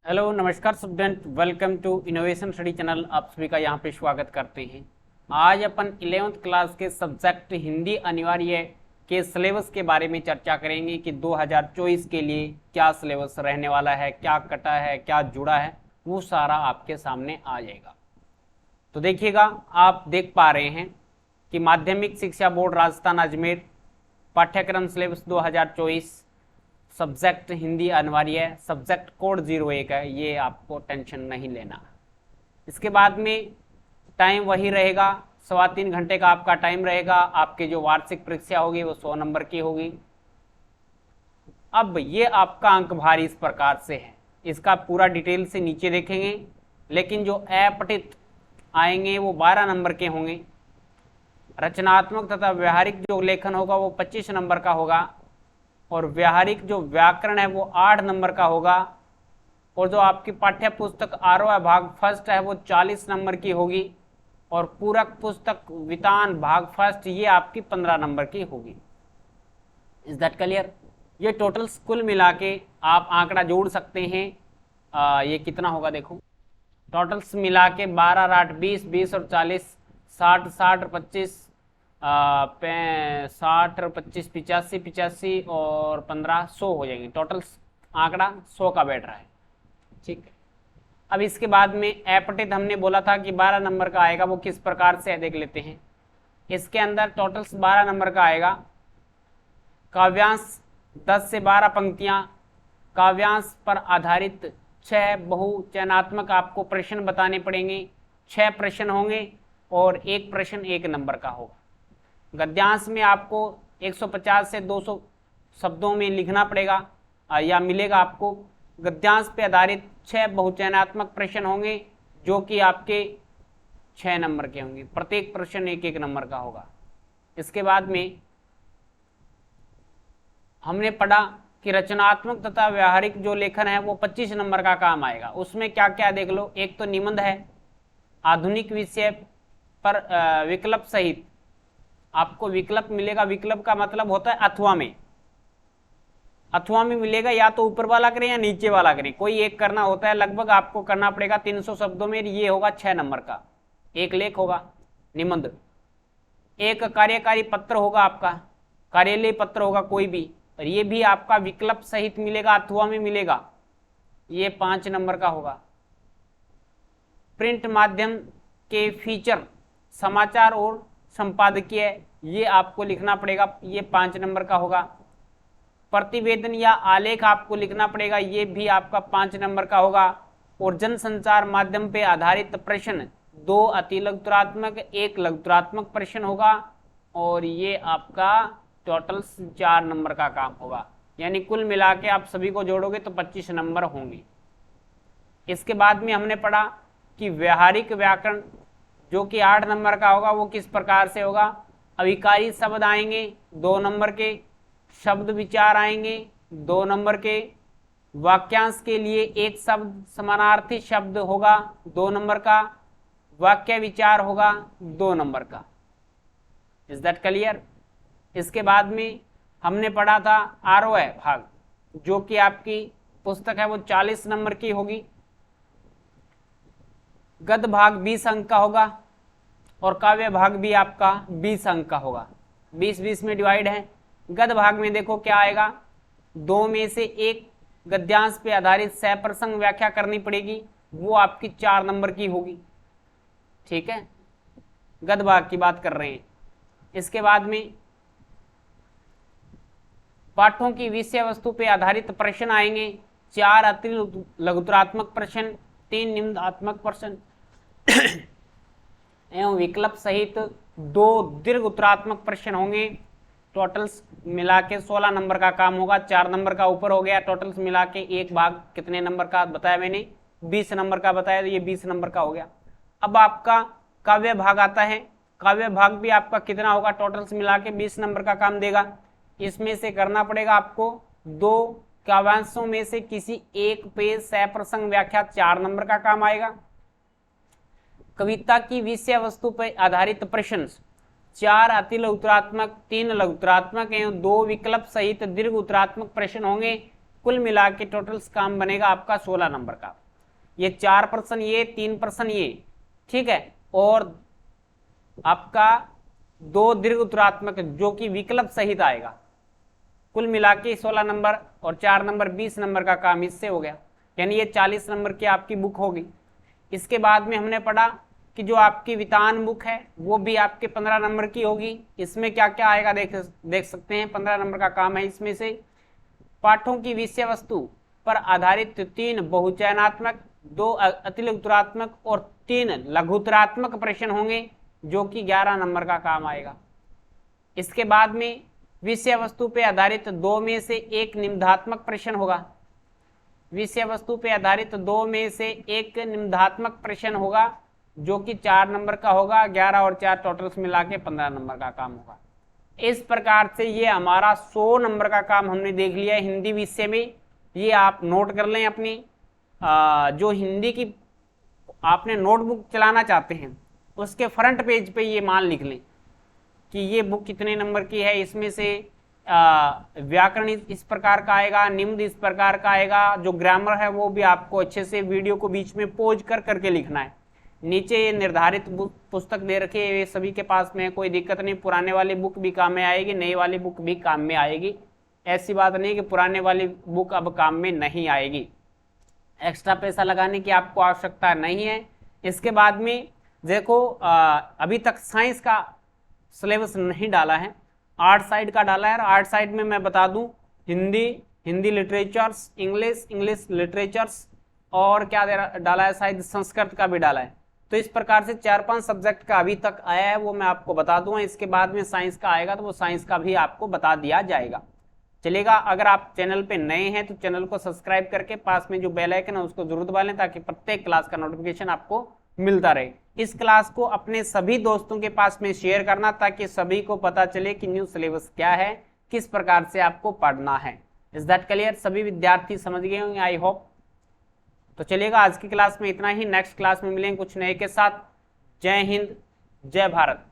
Hello नमस्कार student, welcome to innovation study channel. आप सभी का यहाँ पे स्वागत करते हैं। आज अपन 11th क्लास के सब्जेक्ट हिंदी अनिवार्य के सिलेबस के बारे में चर्चा करेंगे कि 2024 के लिए क्या सिलेबस रहने वाला है, क्या कटा है, क्या जुड़ा है, वो सारा आपके सामने आ जाएगा। तो देखिएगा, आप देख पा रहे हैं कि माध्यमिक शिक्षा बोर्ड राजस्थान अजमेर पाठ्यक्रम सिलेबस 2024 सब्जेक्ट हिंदी अनिवार्य है, सब्जेक्ट कोड 01 है, ये आपको टेंशन नहीं लेना। इसके बाद में टाइम वही रहेगा, 3.25 घंटे का आपका टाइम रहेगा। आपके जो वार्षिक परीक्षा होगी वो 100 नंबर की होगी। अब ये आपका अंक भारी इस प्रकार से है, इसका पूरा डिटेल से नीचे देखेंगे, लेकिन जो अपठित आएंगे वो 12 नंबर के होंगे। रचनात्मक तथा व्यवहारिक जो लेखन होगा वो 25 नंबर का होगा, और व्यवहारिक जो व्याकरण है वो 8 नंबर का होगा, और जो आपकी पाठ्य पुस्तक आरोह भाग फर्स्ट है वो 40 नंबर की होगी, और पूरक पुस्तक वितान भाग फर्स्ट ये आपकी 15 नंबर की होगी। Is that clear? ये टोटल्स कुल मिला के आप आंकड़ा जोड़ सकते हैं। ये कितना होगा देखो, टोटल्स मिला के 12 8 20 20 और 40 60 60 और 25 60 और 25 85 85 और 15 100 हो जाएंगे। टोटल आंकड़ा 100 का बैठ रहा है। ठीक, अब इसके बाद में अपठित हमने बोला था कि 12 नंबर का आएगा, वो किस प्रकार से है देख लेते हैं। इसके अंदर टोटल्स 12 नंबर का आएगा। काव्यांश 10 से 12 पंक्तियां, काव्यांश पर आधारित 6 बहुचयनात्मक आपको प्रश्न बताने पड़ेंगे। 6 प्रश्न होंगे और एक प्रश्न 1 नंबर का होगा। गद्यांश में आपको 150 से 200 शब्दों में लिखना पड़ेगा या मिलेगा आपको। गद्यांश पे आधारित 6 बहुचयनात्मक प्रश्न होंगे जो कि आपके 6 नंबर के होंगे, प्रत्येक प्रश्न 1 नंबर का होगा। इसके बाद में हमने पढ़ा कि रचनात्मक तथा व्यवहारिक जो लेखन है वो 25 नंबर का काम आएगा। उसमें क्या क्या देख लो, एक तो निबंध है, आधुनिक विषय पर विकल्प सहित आपको विकल्प मिलेगा। विकल्प का मतलब होता है अथवा में, अथवा में मिलेगा, या तो ऊपर वाला करें या नीचे वाला करें, कोई एक करना होता है। लगभग आपको करना पड़ेगा 300 शब्दों में। ये होगा 6 नंबर का एक लेख होगा निबंध। एक कार्यकारी पत्र होगा आपका, कार्यालय पत्र होगा कोई भी, और ये भी आपका विकल्प सहित मिलेगा, अथवा में मिलेगा, ये 5 नंबर का होगा। प्रिंट माध्यम के फीचर समाचार और संपादकीय ये आपको लिखना पड़ेगा, ये 5 नंबर का होगा। प्रतिवेदन या आलेख आपको लिखना पड़ेगा, ये भी आपका 5 नंबर का होगा। और जनसंचार माध्यम पे आधारित प्रश्न 2 अतिलघुत्तरात्मक 1 लघुत्तरात्मक प्रश्न होगा, और ये आपका टोटल 4 नंबर का काम होगा। यानी कुल मिला के आप सभी को जोड़ोगे तो 25 नंबर होंगे। इसके बाद में हमने पढ़ा कि व्यवहारिक व्याकरण जो कि 8 नंबर का होगा, वो किस प्रकार से होगा। अभिकारी शब्द आएंगे 2 नंबर के, शब्द विचार आएंगे 2 नंबर के, वाक्यांश के लिए एक शब्द समानार्थी शब्द होगा 2 नंबर का, वाक्य विचार होगा 2 नंबर का। Is that clear? इसके बाद में हमने पढ़ा था आरोह भाग, जो कि आपकी पुस्तक है वो 40 नंबर की होगी। गद्य भाग 20 अंक का होगा, और काव्य भाग भी आपका 20 अंक का होगा। 20-20 में डिवाइड है। गद्य भाग में देखो क्या आएगा, 2 में से 1 गद्यांश पे आधारित सप्रसंग व्याख्या करनी पड़ेगी, वो आपकी 4 नंबर की होगी। ठीक है, गद्य भाग की बात कर रहे हैं। इसके बाद में पाठों की विषय वस्तु पे आधारित प्रश्न आएंगे, 4 अतिरिक्त लघुत्तरात्मक प्रश्न, 3 निम्नात्मक प्रश्न एवं विकल्प सहित 2 दीर्घ उत्तरात्मक प्रश्न होंगे। टोटल्स मिला के 16 नंबर का काम होगा। 4 नंबर का ऊपर हो गया। टोटल्स मिला के एक भाग कितने नंबर का बताया मैंने, 20 नंबर का बताया, तो ये 20 नंबर का हो गया। अब आपका काव्य भाग आता है। काव्य भाग भी आपका कितना होगा, टोटल्स मिला के 20 नंबर का काम देगा। इसमें से करना पड़ेगा आपको 2 काव्यांशों में से किसी एक पे सप्रसंग व्याख्या, 4 नंबर का काम आएगा। कविता की विषय वस्तु पर आधारित प्रश्न 4 अतिलघुत्तरात्मक 3 लघुत्तरात्मक एवं 2 विकल्प सहित दीर्घ उत्तरात्मक प्रश्न होंगे। कुल मिला के टोटल काम बनेगा आपका 16 नंबर का। ये 4 प्रश्न ये, 3 प्रश्न ये, ठीक है, और आपका 2 दीर्घ उत्तरात्मक जो कि विकल्प सहित आएगा। कुल मिला के 16 नंबर और 4 नंबर 20 नंबर का काम इससे हो गया, यानी ये 40 नंबर की आपकी बुक होगी। इसके बाद में हमने पढ़ा कि जो आपकी वितान बुक है वो भी आपके 15 नंबर की होगी। इसमें क्या क्या आएगा देख सकते हैं। 15 नंबर का काम है, इसमें से पाठों की विषय वस्तु पर आधारित 3 बहुचयनात्मक, 2 अतिल उत्तरात्मक और 3 लघुत्तरात्मक प्रश्न होंगे, जो कि 11 नंबर का काम आएगा। इसके बाद में विषय वस्तु पे आधारित 2 में से 1 निबंधात्मक प्रश्न होगा। विषय वस्तु पे आधारित 2 में से 1 निबंधात्मक प्रश्न होगा, जो कि 4 नंबर का होगा। 11 और 4 टोटल्स मिला के 15 नंबर का काम होगा। इस प्रकार से ये हमारा 100 नंबर का काम हमने देख लिया है हिंदी विषय में। ये आप नोट कर लें अपनी जो हिंदी की आपने नोटबुक चलाना चाहते हैं उसके फ्रंट पेज पे ये मान लिख लें कि ये बुक कितने नंबर की है। इसमें से व्याकरण इस प्रकार का आएगा, निम्न इस प्रकार का आएगा, जो ग्रामर है वो भी आपको अच्छे से वीडियो को बीच में पॉज कर करके लिखना है। नीचे ये निर्धारित पुस्तक दे रखे हैं, ये सभी के पास में कोई दिक्कत नहीं। पुराने वाली बुक भी काम में आएगी, नई वाली बुक भी काम में आएगी। ऐसी बात नहीं कि पुराने वाली बुक अब काम में नहीं आएगी। एक्स्ट्रा पैसा लगाने की आपको आवश्यकता नहीं है। इसके बाद में देखो अभी तक साइंस का सिलेबस नहीं डाला है, आर्ट साइड का डाला है। और आर्ट साइड में मैं बता दूं हिंदी लिटरेचर्स, इंग्लिश लिटरेचर्स, और क्या डाला है, शायद संस्कृत का भी डाला है। तो इस प्रकार से 4-5 सब्जेक्ट का अभी तक आया है, वो मैं आपको बता दूंगा। इसके बाद में साइंस का आएगा तो वो साइंस का भी आपको बता दिया जाएगा। चलेगा। अगर आप चैनल पे नए हैं तो चैनल को सब्सक्राइब करके पास में जो बेल आइकन है उसको जरूर दबा लें, ताकि प्रत्येक क्लास का नोटिफिकेशन आपको मिलता रहे। इस क्लास को अपने सभी दोस्तों के पास में शेयर करना, ताकि सभी को पता चले कि न्यू सिलेबस क्या है, किस प्रकार से आपको पढ़ना है। Is that clear? सभी विद्यार्थी समझ गए होंगे, आई होप। तो चलिएगा, आज की क्लास में इतना ही। नेक्स्ट क्लास में मिलेंगे कुछ नए के साथ। जय हिंद, जय भारत।